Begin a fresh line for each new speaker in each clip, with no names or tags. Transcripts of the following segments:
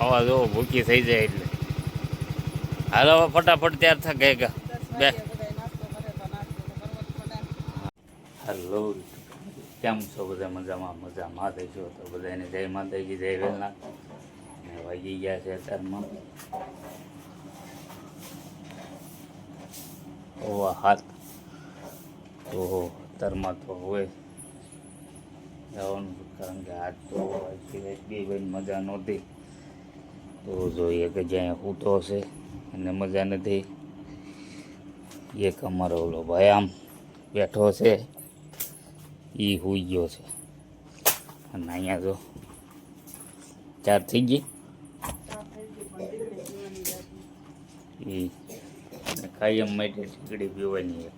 ખાવા જો ભૂખી થઈ જાય એટલે હાલો ફટાફટ તૈયાર થાય ગયા બે હાલો કેમ છો બધા મજામાં થઈશો તો બધાને જય માતાજી જય વેલનાથ ને વાગી ગયા છે અત્યારમાં ઓવા હાથ તો અત્યારમાં તો હોય જવાનું કારણ કે આજ તો બે ભાઈ મજા નહોતી તો જોઈએ કે જ્યાં સૂતો હશે અને મજા નથી એક અમારો ઓલો ભાઈ આમ બેઠો છે એ સૂઈ ગયો છે અને અહીંયા જો ચાર થઈ ગઈ એ કાયમ માટે ટીકડી પીવાની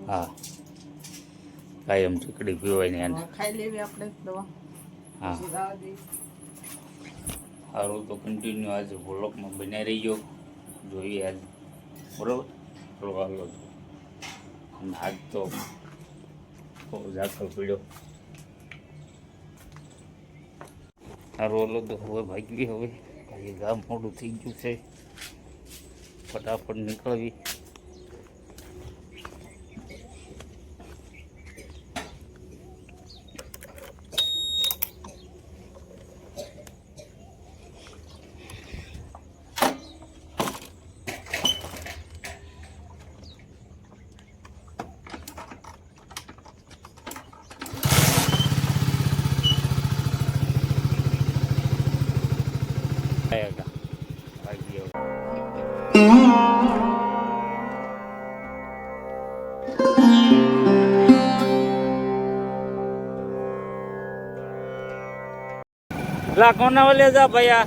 હા કાયમ ટીકડી પીવાની અને
ખાઈ લેવી આપણે દવા
હા સારું તો કન્ટિન્યુ આજે બ્લોકમાં બની રહી ગયો જોઈએ આજ બરાબર થોડો હાલો છો અને આજ તો બહુ ઝાકળ પીડ્યો સારું હાલો તો હવે ભાગવી હવે આજે ગામ મોડું થઈ ગયું છે ફટાફટ નીકળવી લા કોના વલે જા ભૈયા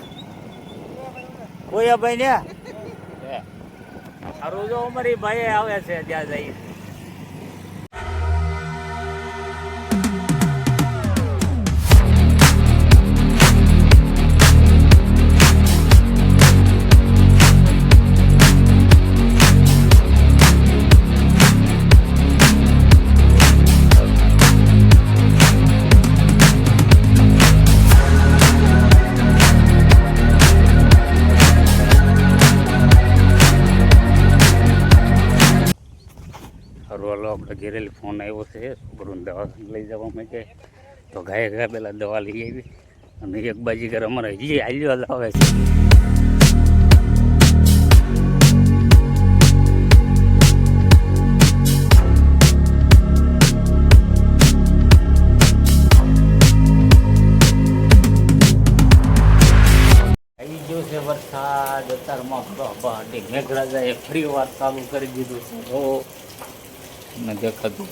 કોઈ ભાઈ ને સારું જો અમારી ભાઈ આવે છે ત્યાં જઈએ હાલો આપણે ઘેરેલી ફોન આવ્યો છે છોકરોને દવાખાને લઈ જવા માટે તો ગાય પેલા દવા લઈ આવી અને એક બાજીગર અમારે હજી હાલ્યો આવે છે આવી ગયો છે વરસાદ અત્યારમાં મેઘરાજાએ ફરી વાર ચાલુ કરી દીધું છે તો ને દેખાતું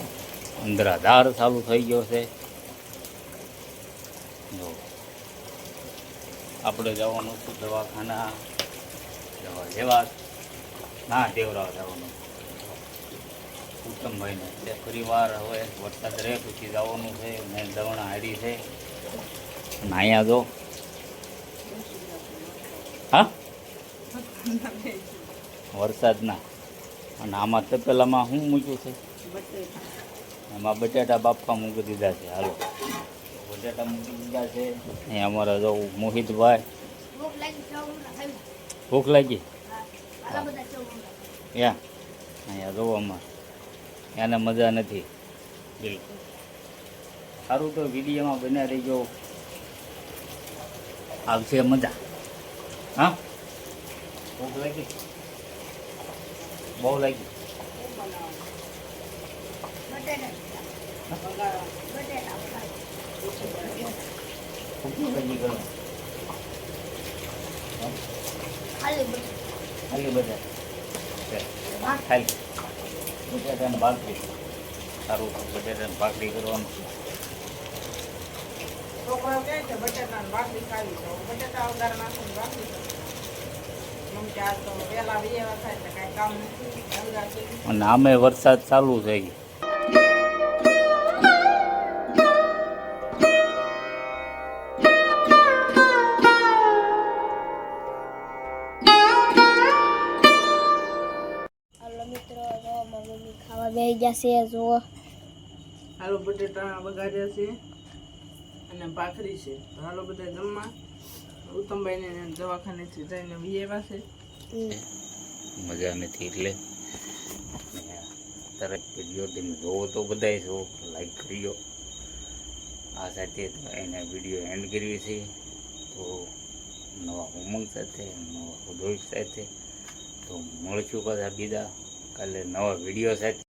અંદરાધાર ચાલુ થઈ ગયો છે જો આપણે જવાનું હતું દવાખાના દવા લેવા ના દેવરાવ જવાનું ઉત્તમભાઈને તે ફરીવાર હવે વરસાદ રહે પછી જવાનું છે ને દવણા હારી છે અને અહીંયા જો હા વરસાદના અને આમાં તપેલામાં શું મૂક્યું છે એમાં બટાટા બાફવા મૂકી દીધા છે હાલો બટાટા મૂકી દીધા છે અહીંયા અમારા જો મોહિતભાઈ ભૂખ લાગી યા અહીંયા જો અમારે એને મજા નથી બિલકુલ સારું તો વિડીયોમાં બન્યા રહી ગયો આવશે મજા હા ભૂખ લાગી બહુ લાગી ખાલી બધા ખાલી બટાટાને ભાખરી સારું બટાટાને ભાખરી કરવાનું અને આમે વરસાદ ચાલુ થઈ ગયો
ખાવા બેસી જશે જો
આલુ બટેટા વઘાર્યા છે અને ભાખરી છે. તો હાલો બધા જમવા. ઉત્તમભાઈને દવાખાનેથી જઈને વિયેવા છે.
મજા નથી એટલે તરત વિડીયો તમે જોવો તો બધાય છો લાઈક કર્યો. આ સાથે એને વિડીયો એન્ડ કરવી છે. તો નવા ઉમંગ સાથે નવા ઉદ્યોગ સાથે તો મળશું પાછા બીજા કાલે નવા વિડીયો સાથે.